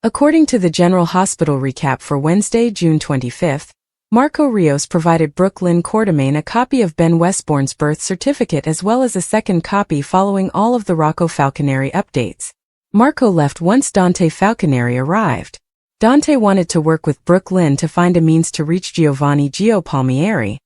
According to the General Hospital recap for Wednesday, June 25, Marco Rios provided Brook Lynn Quartermain a copy of Ben Westbourne's birth certificate as well as a second copy following all of the Rocco Falconeri updates. Marco left once Dante Falconeri arrived. Dante wanted to work with Brook Lynn to find a means to reach Giovanni Gio Palmieri,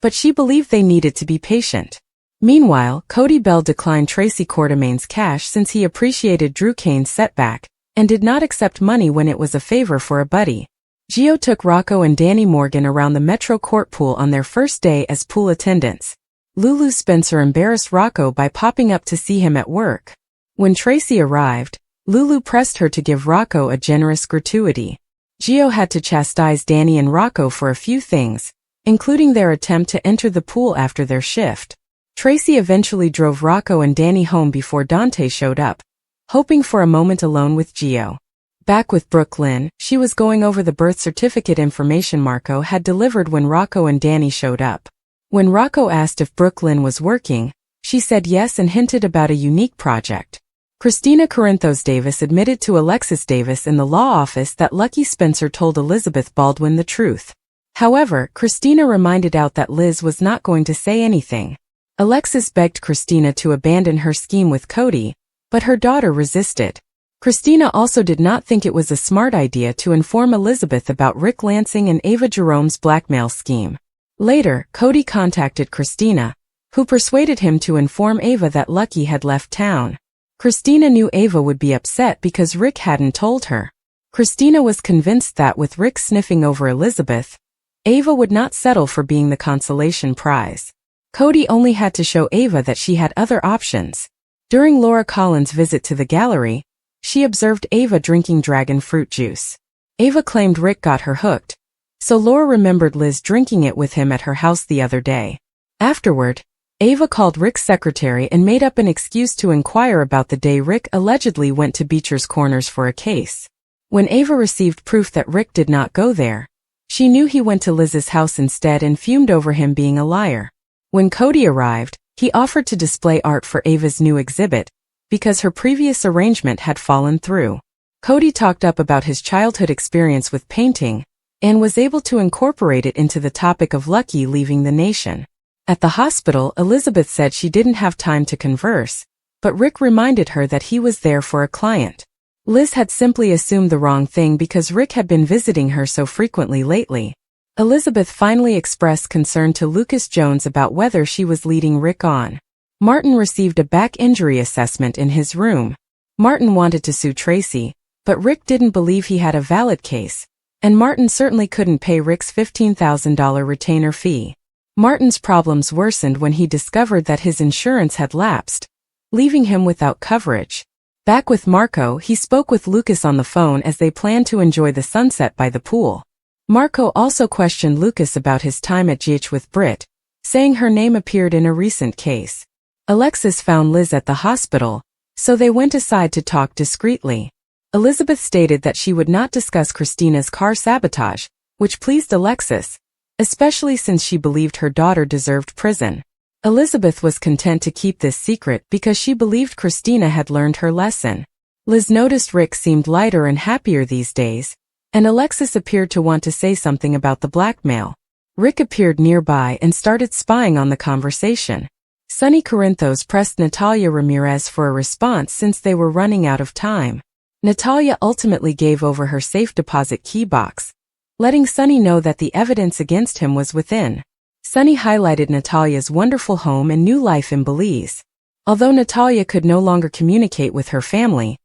but she believed they needed to be patient. Meanwhile, Cody Bell declined Tracy Quartermain's cash since he appreciated Drew Kane's setback and did not accept money when it was a favor for a buddy. Gio took Rocco and Danny Morgan around the Metro Court pool on their first day as pool attendants. Lulu Spencer embarrassed Rocco by popping up to see him at work. When Tracy arrived, Lulu pressed her to give Rocco a generous gratuity. Gio had to chastise Danny and Rocco for a few things, including their attempt to enter the pool after their shift. Tracy eventually drove Rocco and Danny home before Dante showed up, hoping for a moment alone with Gio. Back with Brook Lynn, she was going over the birth certificate information Marco had delivered when Rocco and Danny showed up. When Rocco asked if Brook Lynn was working, she said yes and hinted about a unique project. Christina Corinthos Davis admitted to Alexis Davis in the law office that Lucky Spencer told Elizabeth Baldwin the truth. However, Christina reminded out that Liz was not going to say anything. Alexis begged Christina to abandon her scheme with Cody, but her daughter resisted. Christina also did not think it was a smart idea to inform Elizabeth about Rick Lansing and Ava Jerome's blackmail scheme. Later, Cody contacted Christina, who persuaded him to inform Ava that Lucky had left town. Christina knew Ava would be upset because Rick hadn't told her. Christina was convinced that with Rick sniffing over Elizabeth, Ava would not settle for being the consolation prize. Cody only had to show Ava that she had other options. During Laura Collins' visit to the gallery, she observed Ava drinking dragon fruit juice. Ava claimed Rick got her hooked, so Laura remembered Liz drinking it with him at her house the other day. Afterward, Ava called Rick's secretary and made up an excuse to inquire about the day Rick allegedly went to Beecher's Corners for a case. When Ava received proof that Rick did not go there, she knew he went to Liz's house instead and fumed over him being a liar. When Cody arrived, he offered to display art for Ava's new exhibit, because her previous arrangement had fallen through. Cody talked up about his childhood experience with painting, and was able to incorporate it into the topic of Lucky leaving the nation. At the hospital, Elizabeth said she didn't have time to converse, but Rick reminded her that he was there for a client. Liz had simply assumed the wrong thing because Rick had been visiting her so frequently lately. Elizabeth finally expressed concern to Lucas Jones about whether she was leading Rick on. Martin received a back injury assessment in his room. Martin wanted to sue Tracy, but Rick didn't believe he had a valid case, and Martin certainly couldn't pay Rick's $15,000 retainer fee. Martin's problems worsened when he discovered that his insurance had lapsed, leaving him without coverage. Back with Marco, he spoke with Lucas on the phone as they planned to enjoy the sunset by the pool. Marco also questioned Lucas about his time at GH with Britt, saying her name appeared in a recent case. Alexis found Liz at the hospital, so they went aside to talk discreetly. Elizabeth stated that she would not discuss Christina's car sabotage, which pleased Alexis, especially since she believed her daughter deserved prison. Elizabeth was content to keep this secret because she believed Christina had learned her lesson. Liz noticed Rick seemed lighter and happier these days, and Alexis appeared to want to say something about the blackmail. Rick appeared nearby and started spying on the conversation. Sonny Corinthos pressed Natalia Ramirez for a response since they were running out of time. Natalia ultimately gave over her safe deposit key box, letting Sonny know that the evidence against him was within. Sonny highlighted Natalia's wonderful home and new life in Belize. Although Natalia could no longer communicate with her family,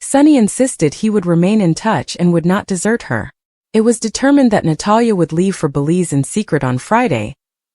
Sonny insisted he would remain in touch and would not desert her. It was determined that Natalia would leave for Belize in secret on Friday,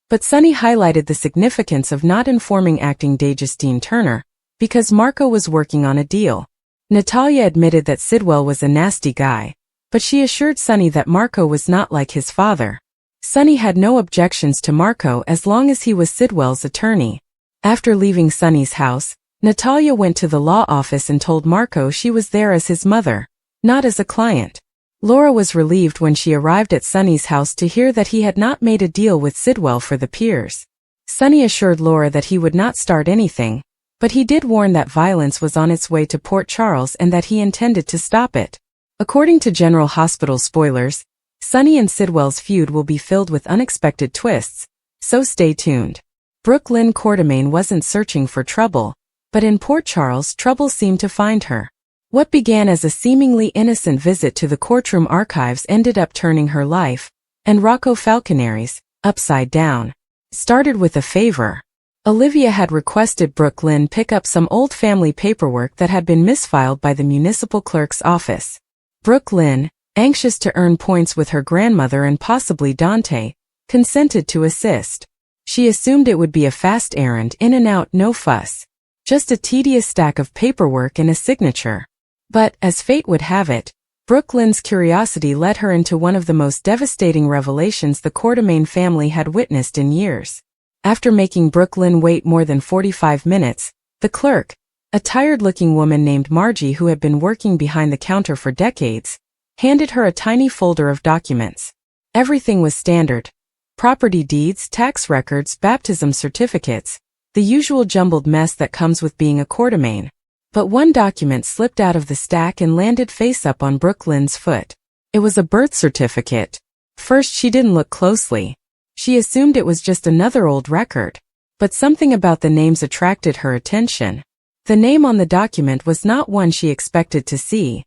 but Sonny highlighted the significance of not informing acting DeJustine Turner, because Marco was working on a deal. Natalia admitted that Sidwell was a nasty guy, but she assured Sonny that Marco was not like his father. Sonny had no objections to Marco as long as he was Sidwell's attorney. After leaving Sonny's house, Natalia went to the law office and told Marco she was there as his mother, not as a client. Laura was relieved when she arrived at Sonny's house to hear that he had not made a deal with Sidwell for the Piers. Sonny assured Laura that he would not start anything, but he did warn that violence was on its way to Port Charles and that he intended to stop it. According to General Hospital spoilers, Sunny and Sidwell's feud will be filled with unexpected twists, so stay tuned. Brook Lynn Quartermain wasn't searching for trouble, but in Port Charles, trouble seemed to find her. What began as a seemingly innocent visit to the courtroom archives ended up turning her life, and Rocco Falconeri's, upside down. Started with a favor. Olivia had requested Brook Lynn pick up some old family paperwork that had been misfiled by the municipal clerk's office. Brook Lynn, anxious to earn points with her grandmother and possibly Dante, consented to assist. She assumed it would be a fast errand, in and out, no fuss. Just a tedious stack of paperwork and a signature. But, as fate would have it, Brook Lynn's curiosity led her into one of the most devastating revelations the Quartermain family had witnessed in years. After making Brook Lynn wait more than 45 minutes, the clerk, a tired-looking woman named Margie who had been working behind the counter for decades, handed her a tiny folder of documents. Everything was standard. Property deeds, tax records, baptism certificates, the usual jumbled mess that comes with being a Quartermain. But one document slipped out of the stack and landed face up on Brook Lynn's foot. It was a birth certificate. First, she didn't look closely. She assumed it was just another old record. But something about the names attracted her attention. The name on the document was not one she expected to see.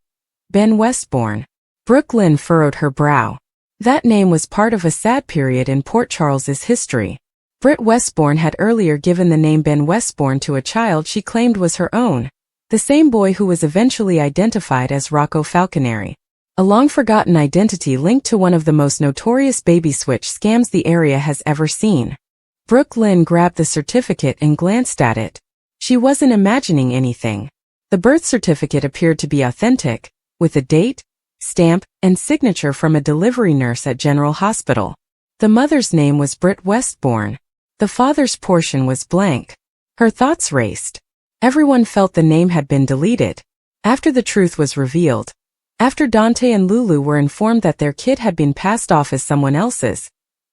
Ben Westbourne. Brook Lynn furrowed her brow. That name was part of a sad period in Port Charles's history. Britt Westbourne had earlier given the name Ben Westbourne to a child she claimed was her own. The same boy who was eventually identified as Rocco Falconeri. A long-forgotten identity linked to one of the most notorious baby switch scams the area has ever seen. Brook Lynn grabbed the certificate and glanced at it. She wasn't imagining anything. The birth certificate appeared to be authentic, with a date, stamp, and signature from a delivery nurse at General Hospital. The mother's name was Britt Westbourne. The father's portion was blank. Her thoughts raced. Everyone felt the name had been deleted. After the truth was revealed, after Dante and Lulu were informed that their kid had been passed off as someone else's,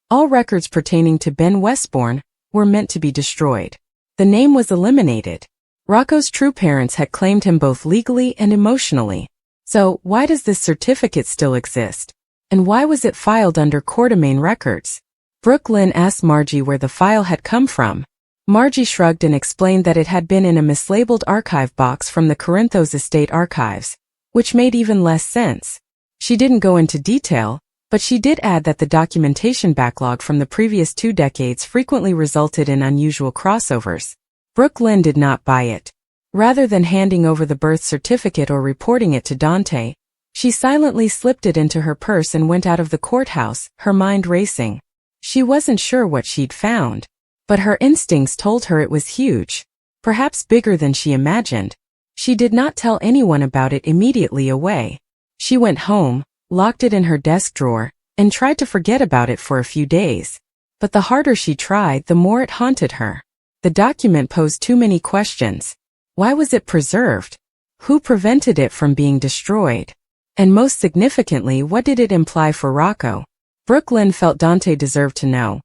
all records pertaining to Ben Westbourne were meant to be destroyed. The name was eliminated. Rocco's true parents had claimed him both legally and emotionally. So, why does this certificate still exist? And why was it filed under Quartermain records? Brook Lynn asked Margie where the file had come from. Margie shrugged and explained that it had been in a mislabeled archive box from the Corinthos Estate archives, which made even less sense. She didn't go into detail, but she did add that the documentation backlog from the previous 2 decades frequently resulted in unusual crossovers. Brook Lynn did not buy it. Rather than handing over the birth certificate or reporting it to Dante, she silently slipped it into her purse and went out of the courthouse, her mind racing. She wasn't sure what she'd found, but her instincts told her it was huge, perhaps bigger than she imagined. She did not tell anyone about it immediately away. She went home, locked it in her desk drawer, and tried to forget about it for a few days. But the harder she tried, the more it haunted her. The document posed too many questions. Why was it preserved? Who prevented it from being destroyed? And most significantly, what did it imply for Rocco? Brook Lynn felt Dante deserved to know.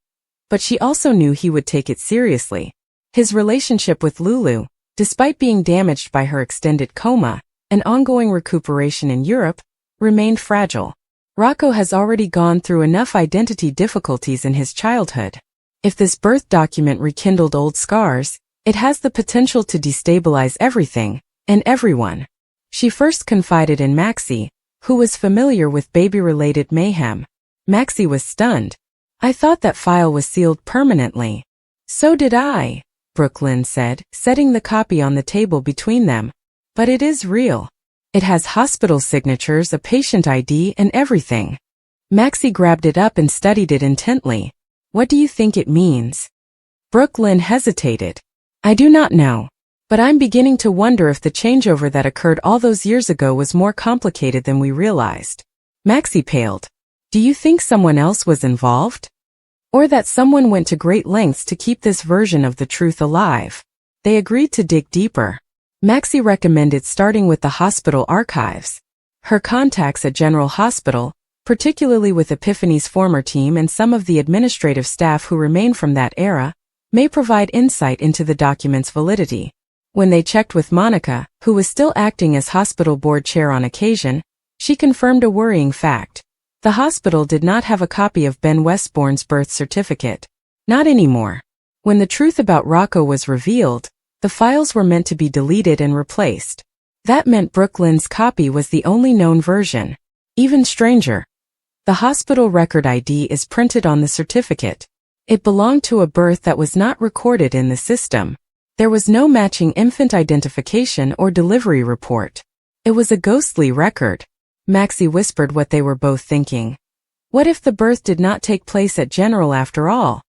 But she also knew he would take it seriously. His relationship with Lulu, despite being damaged by her extended coma and ongoing recuperation in Europe, remained fragile. Rocco has already gone through enough identity difficulties in his childhood. If this birth document rekindled old scars, it has the potential to destabilize everything and everyone. She first confided in Maxie, who was familiar with baby-related mayhem. Maxie was stunned. "I thought that file was sealed permanently." "So did I," Brook Lynn said, setting the copy on the table between them. "But it is real. It has hospital signatures, a patient ID, and everything." Maxie grabbed it up and studied it intently. "What do you think it means?" Brook Lynn hesitated. "I do not know. But I'm beginning to wonder if the changeover that occurred all those years ago was more complicated than we realized." Maxie paled. "Do you think someone else was involved? Or that someone went to great lengths to keep this version of the truth alive?" They agreed to dig deeper. Maxie recommended starting with the hospital archives. Her contacts at General Hospital, particularly with Epiphany's former team and some of the administrative staff who remain from that era, may provide insight into the document's validity. When they checked with Monica, who was still acting as hospital board chair on occasion, She confirmed a worrying fact. The hospital did not have a copy of Ben Westbourne's birth certificate. Not anymore. When the truth about Rocco was revealed, the files were meant to be deleted and replaced. That meant Brook Lynn's copy was the only known version. Even stranger. The hospital record ID is printed on the certificate. It belonged to a birth that was not recorded in the system. There was no matching infant identification or delivery report. It was a ghostly record. Maxie whispered what they were both thinking. What if the birth did not take place at General after all?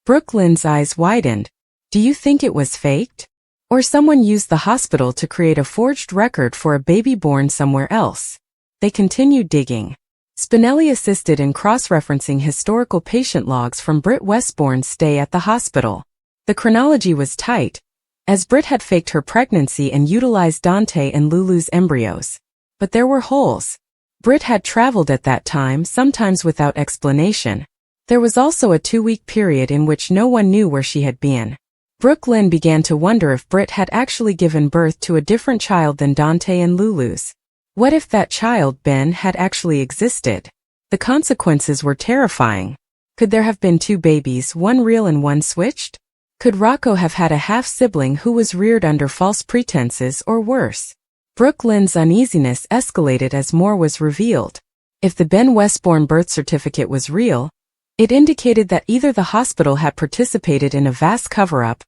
Brook Lynn's eyes widened. Do you think it was faked? Or someone used the hospital to create a forged record for a baby born somewhere else? They continued digging. Spinelli assisted in cross-referencing historical patient logs from Britt Westbourne's stay at the hospital. The chronology was tight, as Britt had faked her pregnancy and utilized Dante and Lulu's embryos. But there were holes. Britt had traveled at that time, sometimes without explanation. There was also a 2-week period in which no one knew where she had been. Brook Lynn began to wonder if Britt had actually given birth to a different child than Dante and Lulu's. What if that child, Ben, had actually existed? The consequences were terrifying. Could there have been 2 babies, one real and one switched? Could Rocco have had a half-sibling who was reared under false pretenses or worse? Brook Lynn's uneasiness escalated as more was revealed. If the Ben Westbourne birth certificate was real, it indicated that either the hospital had participated in a vast cover-up,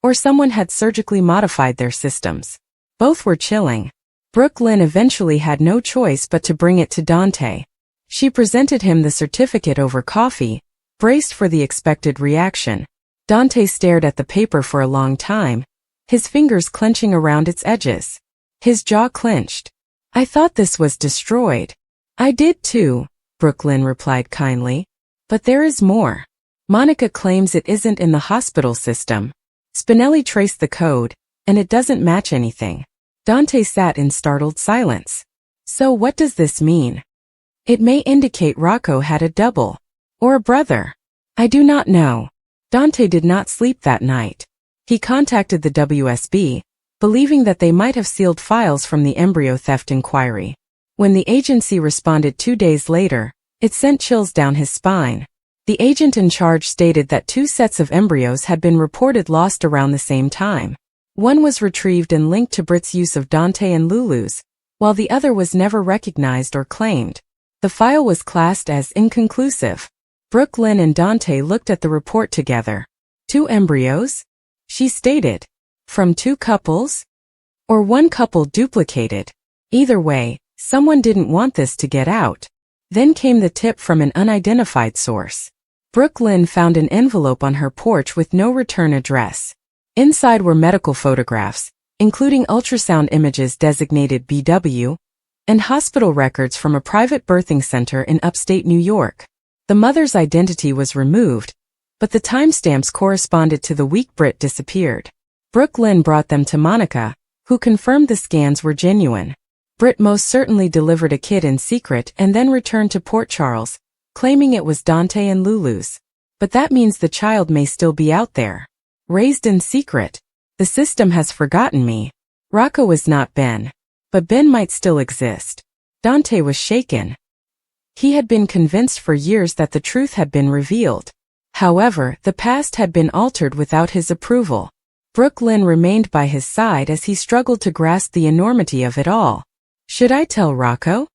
or someone had surgically modified their systems. Both were chilling. Brook Lynn eventually had no choice but to bring it to Dante. She presented him the certificate over coffee, braced for the expected reaction. Dante stared at the paper for a long time, his fingers clenching around its edges. His jaw clenched. I thought this was destroyed. I did too, Brook Lynn replied kindly. But there is more. Monica claims it isn't in the hospital system. Spinelli traced the code, and it doesn't match anything. Dante sat in startled silence. So what does this mean? It may indicate Rocco had a double. Or a brother. I do not know. Dante did not sleep that night. He contacted the WSB, believing that they might have sealed files from the embryo theft inquiry. When the agency responded 2 days later, it sent chills down his spine. The agent in charge stated that 2 sets of embryos had been reported lost around the same time. One was retrieved and linked to Britt's use of Dante and Lulu's, while the other was never recognized or claimed. The file was classed as inconclusive. Brook Lynn and Dante looked at the report together. 2 embryos? She stated. From 2 couples? Or 1 couple duplicated? Either way, someone didn't want this to get out. Then came the tip from an unidentified source. Brook Lynn found an envelope on her porch with no return address. Inside were medical photographs, including ultrasound images designated BW, and hospital records from a private birthing center in upstate New York. The mother's identity was removed, but the timestamps corresponded to the week Britt disappeared. Brook Lynn brought them to Monica, who confirmed the scans were genuine. Britt most certainly delivered a kid in secret and then returned to Port Charles, claiming it was Dante and Lulu's. But that means the child may still be out there. Raised in secret. The system has forgotten me. Rocco is not Ben. But Ben might still exist. Dante was shaken. He had been convinced for years that the truth had been revealed. However, the past had been altered without his approval. Brook Lynn remained by his side as he struggled to grasp the enormity of it all. Should I tell Rocco?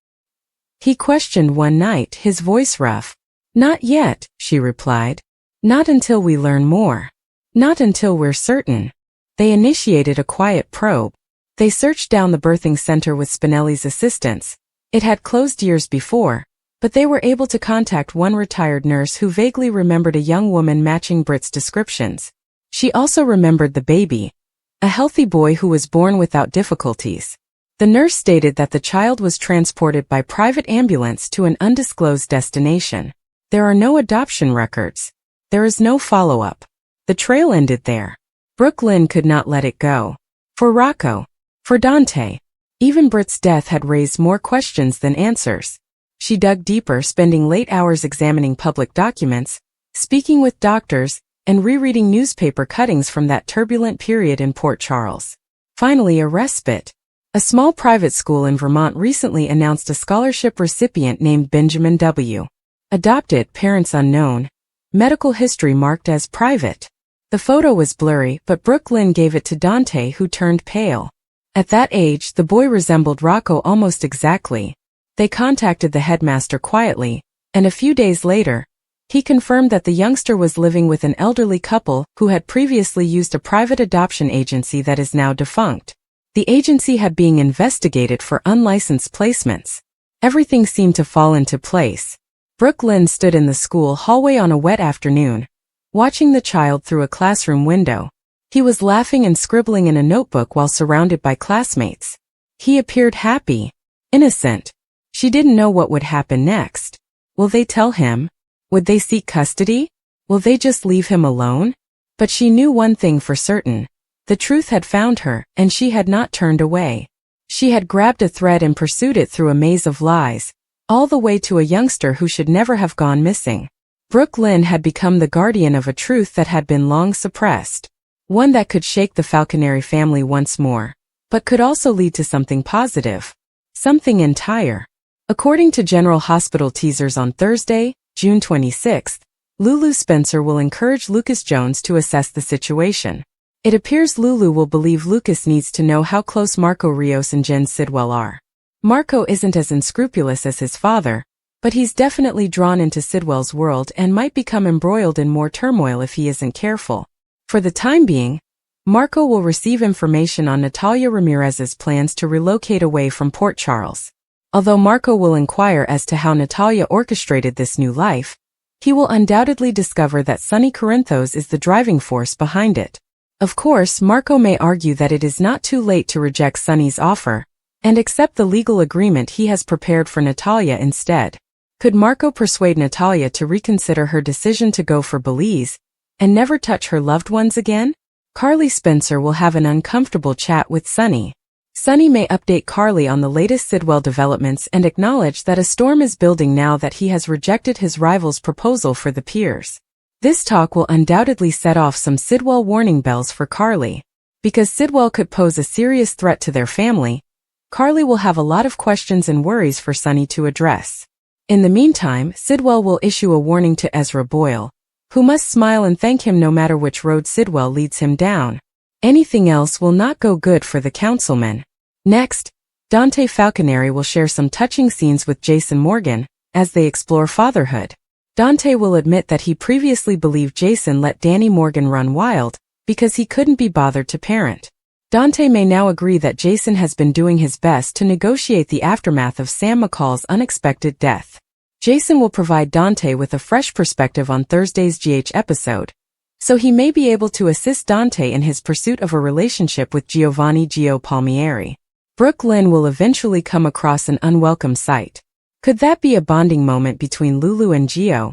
He questioned one night, his voice rough. Not yet, she replied. Not until we learn more. Not until we're certain. They initiated a quiet probe. They searched down the birthing center with Spinelli's assistance. It had closed years before, but they were able to contact one retired nurse who vaguely remembered a young woman matching Britt's descriptions. She also remembered the baby, a healthy boy who was born without difficulties. The nurse stated that the child was transported by private ambulance to an undisclosed destination. There are no adoption records. There is no follow-up. The trail ended there. Brook Lynn could not let it go. For Rocco. For Dante. Even Britt's death had raised more questions than answers. She dug deeper, spending late hours examining public documents, speaking with doctors, and rereading newspaper cuttings from that turbulent period in Port Charles. Finally, a respite. A small private school in Vermont recently announced a scholarship recipient named Benjamin W. Adopted, parents unknown. Medical history marked as private. The photo was blurry, but Brook Lynn gave it to Dante, who turned pale. At that age, the boy resembled Rocco almost exactly. They contacted the headmaster quietly, and a few days later, he confirmed that the youngster was living with an elderly couple who had previously used a private adoption agency that is now defunct. The agency had been investigated for unlicensed placements. Everything seemed to fall into place. Brook Lynn stood in the school hallway on a wet afternoon, watching the child through a classroom window. He was laughing and scribbling in a notebook while surrounded by classmates. He appeared happy, innocent. She didn't know what would happen next. Will they tell him? Would they seek custody? Will they just leave him alone? But she knew one thing for certain. The truth had found her, and she had not turned away. She had grabbed a thread and pursued it through a maze of lies, all the way to a youngster who should never have gone missing. Brook Lynn had become the guardian of a truth that had been long suppressed. One that could shake the Falconeri family once more, but could also lead to something positive. Something entire. According to General Hospital teasers on Thursday, June 26, Lulu Spencer will encourage Lucas Jones to assess the situation. It appears Lulu will believe Lucas needs to know how close Marco Rios and Jen Sidwell are. Marco isn't as unscrupulous as his father, but he's definitely drawn into Sidwell's world and might become embroiled in more turmoil if he isn't careful. For the time being, Marco will receive information on Natalia Ramirez's plans to relocate away from Port Charles. Although Marco will inquire as to how Natalia orchestrated this new life, he will undoubtedly discover that Sonny Corinthos is the driving force behind it. Of course, Marco may argue that it is not too late to reject Sonny's offer and accept the legal agreement he has prepared for Natalia instead. Could Marco persuade Natalia to reconsider her decision to go for Belize and never touch her loved ones again? Carly Spencer will have an uncomfortable chat with Sonny. Sonny may update Carly on the latest Sidwell developments and acknowledge that a storm is building now that he has rejected his rival's proposal for the Piers. This talk will undoubtedly set off some Sidwell warning bells for Carly. Because Sidwell could pose a serious threat to their family, Carly will have a lot of questions and worries for Sonny to address. In the meantime, Sidwell will issue a warning to Ezra Boyle, who must smile and thank him no matter which road Sidwell leads him down. Anything else will not go good for the councilman. Next, Dante Falconeri will share some touching scenes with Jason Morgan as they explore fatherhood. Dante will admit that he previously believed Jason let Danny Morgan run wild because he couldn't be bothered to parent. Dante may now agree that Jason has been doing his best to negotiate the aftermath of Sam McCall's unexpected death. Jason will provide Dante with a fresh perspective on Thursday's GH episode, so he may be able to assist Dante in his pursuit of a relationship with Giovanni Gio Palmieri. Brook Lynn will eventually come across an unwelcome sight. Could that be a bonding moment between Lulu and Gio,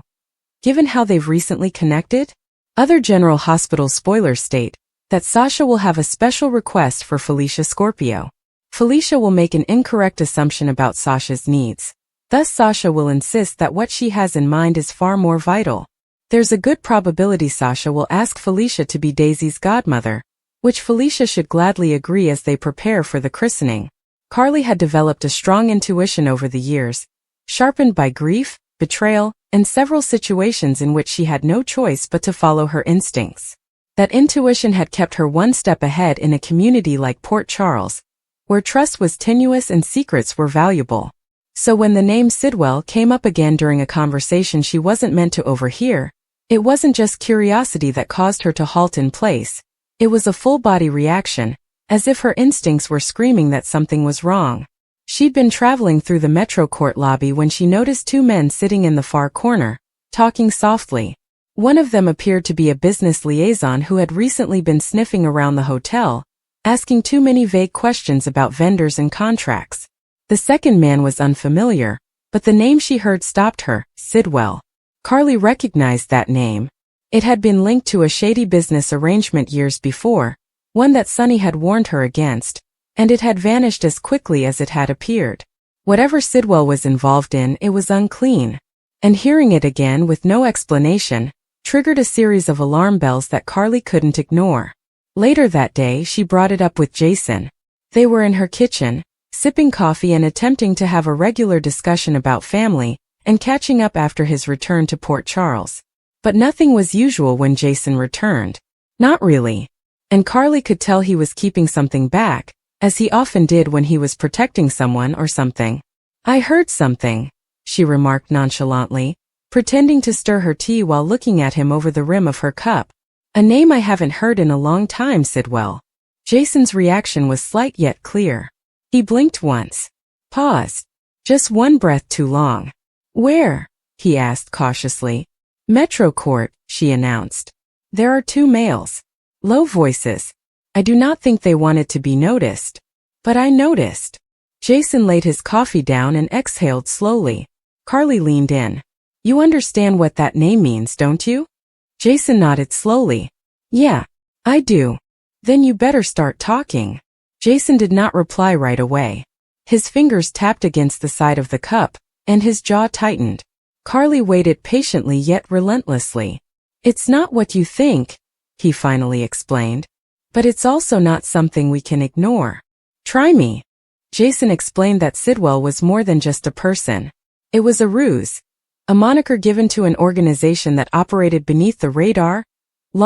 given how they've recently connected? Other General Hospital spoilers state that Sasha will have a special request for Felicia Scorpio. Felicia will make an incorrect assumption about Sasha's needs. Thus Sasha will insist that what she has in mind is far more vital. There's a good probability Sasha will ask Felicia to be Daisy's godmother, which Felicia should gladly agree as they prepare for the christening. Carly had developed a strong intuition over the years, sharpened by grief, betrayal, and several situations in which she had no choice but to follow her instincts. That intuition had kept her one step ahead in a community like Port Charles, where trust was tenuous and secrets were valuable. So when the name Sidwell came up again during a conversation she wasn't meant to overhear, it wasn't just curiosity that caused her to halt in place. It was a full-body reaction, as if her instincts were screaming that something was wrong. She'd been traveling through the Metro Court lobby when she noticed two men sitting in the far corner, talking softly. One of them appeared to be a business liaison who had recently been sniffing around the hotel, asking too many vague questions about vendors and contracts. The second man was unfamiliar, but the name she heard stopped her, Sidwell. Carly recognized that name. It had been linked to a shady business arrangement years before, one that Sonny had warned her against, and it had vanished as quickly as it had appeared. Whatever Sidwell was involved in, it was unclean. And hearing it again with no explanation, triggered a series of alarm bells that Carly couldn't ignore. Later that day she brought it up with Jason. They were in her kitchen, sipping coffee and attempting to have a regular discussion about family and catching up after his return to Port Charles. But nothing was usual when Jason returned. Not really. And Carly could tell he was keeping something back, as he often did when he was protecting someone or something. "I heard something," she remarked nonchalantly, pretending to stir her tea while looking at him over the rim of her cup. "A name I haven't heard in a long time, Sidwell." Jason's reaction was slight yet clear. He blinked once. Paused. Just one breath too long. "Where?" he asked cautiously. "Metro Court," she announced. "There are 2 males." Low voices. "I do not think they wanted to be noticed." "But I noticed." Jason laid his coffee down and exhaled slowly. Carly leaned in. "You understand what that name means, don't you?" Jason nodded slowly. "Yeah, I do." "Then you better start talking." Jason did not reply right away. His fingers tapped against the side of the cup, and his jaw tightened. Carly waited patiently yet relentlessly. "It's not what you think," he finally explained. "But it's also not something we can ignore. Try me." Jason explained that Sidwell was more than just a person. It was a ruse, a moniker given to an organization that operated beneath the radar,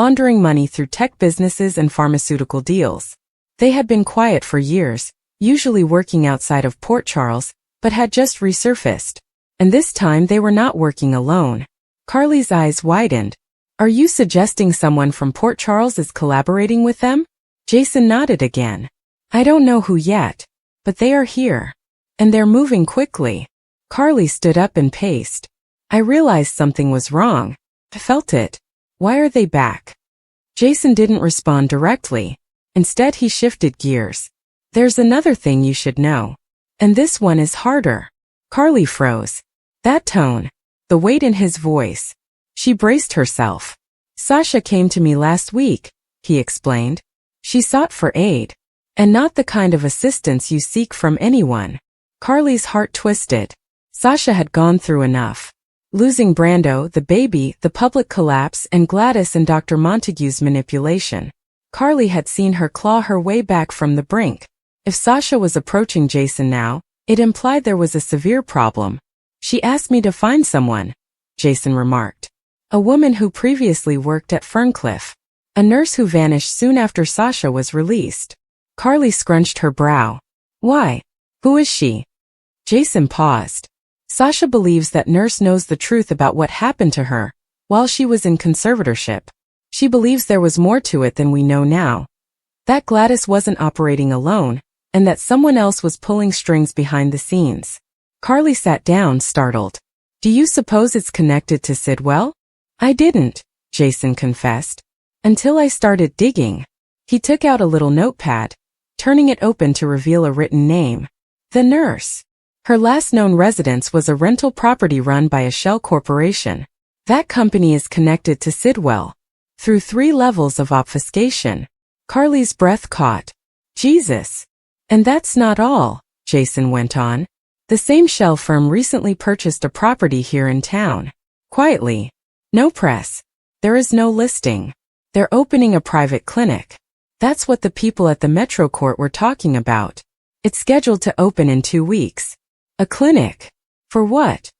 laundering money through tech businesses and pharmaceutical deals. They had been quiet for years, usually working outside of Port Charles, but had just resurfaced. And this time they were not working alone. Carly's eyes widened. "Are you suggesting someone from Port Charles is collaborating with them?" Jason nodded again. "I don't know who yet, but they are here. And they're moving quickly." Carly stood up and paced. "I realized something was wrong. I felt it. Why are they back?" Jason didn't respond directly. Instead he shifted gears. "There's another thing you should know. And this one is harder." Carly froze. That tone, the weight in his voice. She braced herself. "Sasha came to me last week," he explained. "She sought for aid. And not the kind of assistance you seek from anyone." Carly's heart twisted. Sasha had gone through enough. Losing Brando, the baby, the public collapse, and Gladys and Dr. Montague's manipulation. Carly had seen her claw her way back from the brink. If Sasha was approaching Jason now, it implied there was a severe problem. "She asked me to find someone," Jason remarked. "A woman who previously worked at Ferncliff. A nurse who vanished soon after Sasha was released." Carly scrunched her brow. "Why? Who is she?" Jason paused. "Sasha believes that nurse knows the truth about what happened to her while she was in conservatorship. She believes there was more to it than we know now. That Gladys wasn't operating alone, and that someone else was pulling strings behind the scenes." Carly sat down, startled. "Do you suppose it's connected to Sidwell?" "I didn't," Jason confessed. "Until I started digging." He took out a little notepad, turning it open to reveal a written name. The nurse. Her last known residence was a rental property run by a shell corporation. That company is connected to Sidwell through 3 levels of obfuscation. Carly's breath caught. "Jesus. And that's not all," Jason went on. "The same shell firm recently purchased a property here in town. Quietly. No press. There is no listing. They're opening a private clinic. That's what the people at the Metro Court were talking about. It's scheduled to open in 2 weeks. A clinic. For what?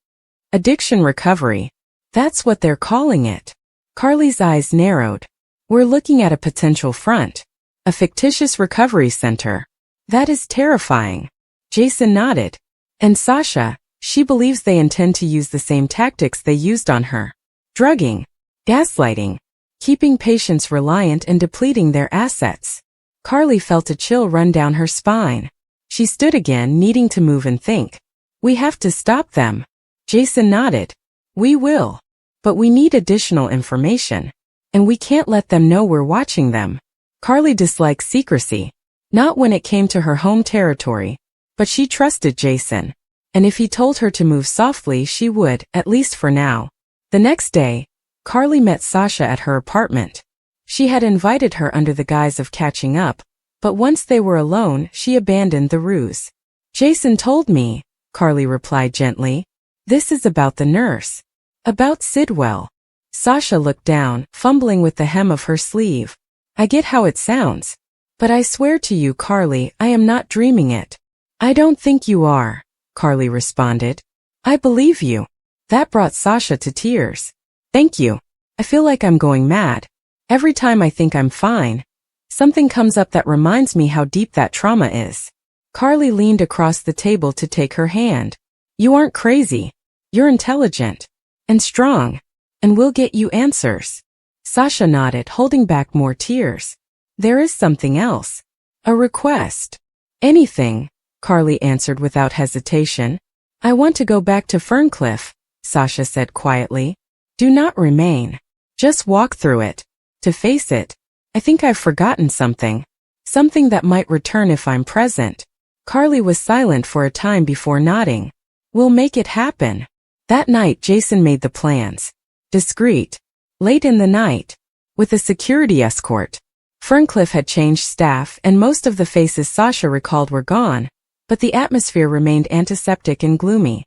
Addiction recovery. That's what they're calling it." Carly's eyes narrowed. "We're looking at a potential front. A fictitious recovery center. That is terrifying." Jason nodded. "And Sasha, she believes they intend to use the same tactics they used on her. Drugging. Gaslighting. Keeping patients reliant and depleting their assets." Carly felt a chill run down her spine. She stood again, needing to move and think. "We have to stop them." Jason nodded. "We will. But we need additional information. And we can't let them know we're watching them." Carly disliked secrecy. Not when it came to her home territory. But she trusted Jason. And if he told her to move softly, she would, at least for now. The next day, Carly met Sasha at her apartment. She had invited her under the guise of catching up, but once they were alone, she abandoned the ruse. "Jason told me," Carly replied gently. "This is about the nurse. About Sidwell." Sasha looked down, fumbling with the hem of her sleeve. "I get how it sounds. But I swear to you, Carly, I am not dreaming it. I don't think you are, Carly responded. I believe you. That brought Sasha to tears. Thank you. I feel like I'm going mad. Every time I think I'm fine, something comes up that reminds me how deep that trauma is. Carly leaned across the table to take her hand. You aren't crazy. You're intelligent and strong, and we'll get you answers. Sasha nodded, holding back more tears. There is something else. A request. Anything, Carly answered without hesitation. I want to go back to Ferncliff, Sasha said quietly. Do not remain. Just walk through it. To face it. I think I've forgotten something. Something that might return if I'm present. Carly was silent for a time before nodding. We'll make it happen. That night Jason made the plans. Discreet. Late in the night. With a security escort. Ferncliff had changed staff and most of the faces Sasha recalled were gone, but the atmosphere remained antiseptic and gloomy.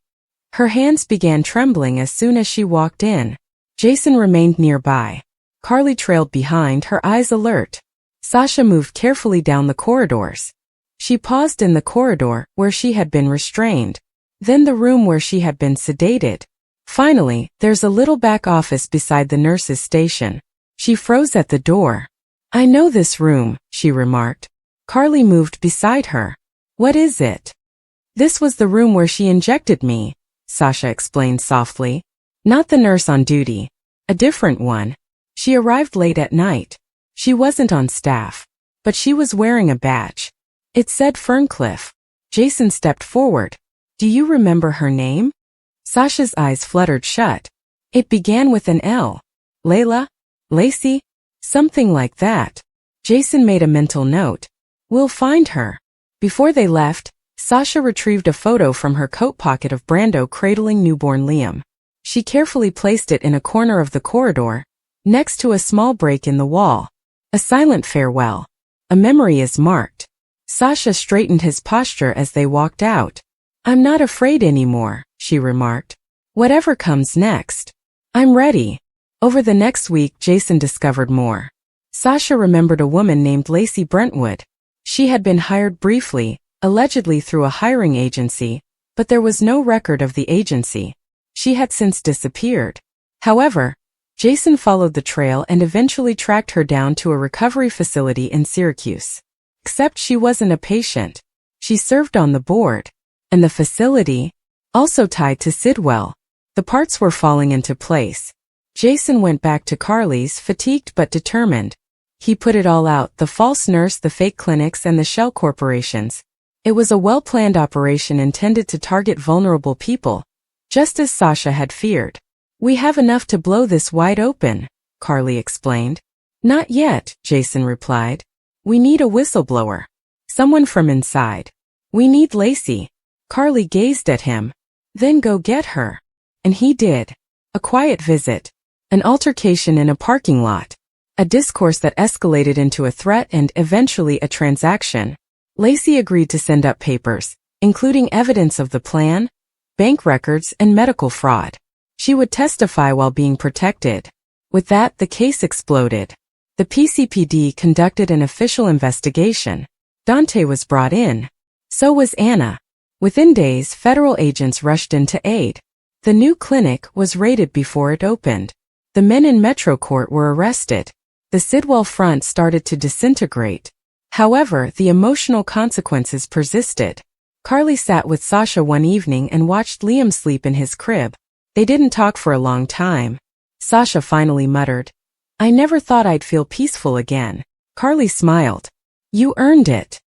Her hands began trembling as soon as she walked in. Jason remained nearby. Carly trailed behind, her eyes alert. Sasha moved carefully down the corridors. She paused in the corridor where she had been restrained. Then the room where she had been sedated. Finally, there's a little back office beside the nurse's station. She froze at the door. I know this room, she remarked. Carly moved beside her. What is it? This was the room where she injected me, Sasha explained softly. Not the nurse on duty. A different one. She arrived late at night. She wasn't on staff. But she was wearing a badge. It said Ferncliff. Jason stepped forward. Do you remember her name? Sasha's eyes fluttered shut. It began with an L. Layla? Lacey? Something like that. Jason made a mental note. We'll find her. Before they left, Sasha retrieved a photo from her coat pocket of Brando cradling newborn Liam. She carefully placed it in a corner of the corridor, next to a small break in the wall. A silent farewell. A memory is marked. Sasha straightened his posture as they walked out. I'm not afraid anymore, she remarked. Whatever comes next. I'm ready. Over the next week, Jason discovered more. Sasha remembered a woman named Lacey Brentwood. She had been hired briefly, allegedly through a hiring agency, but there was no record of the agency. She had since disappeared. However, Jason followed the trail and eventually tracked her down to a recovery facility in Syracuse. Except she wasn't a patient. She served on the board. And the facility, also tied to Sidwell. The parts were falling into place. Jason went back to Carly's, fatigued but determined. He put it all out, the false nurse, the fake clinics, and the shell corporations. It was a well-planned operation intended to target vulnerable people, just as Sasha had feared. We have enough to blow this wide open, Carly explained. Not yet, Jason replied. We need a whistleblower. Someone from inside. We need Lacey. Carly gazed at him. Then go get her. And he did. A quiet visit. An altercation in a parking lot. A discourse that escalated into a threat and eventually a transaction. Lacey agreed to send up papers, including evidence of the plan, bank records, and medical fraud. She would testify while being protected. With that, the case exploded. The PCPD conducted an official investigation. Dante was brought in. So was Anna. Within days, federal agents rushed in to aid. The new clinic was raided before it opened. The men in Metro Court were arrested. The Sidwell front started to disintegrate. However, the emotional consequences persisted. Carly sat with Sasha one evening and watched Liam sleep in his crib. They didn't talk for a long time. Sasha finally muttered, I never thought I'd feel peaceful again. Carly smiled. You earned it.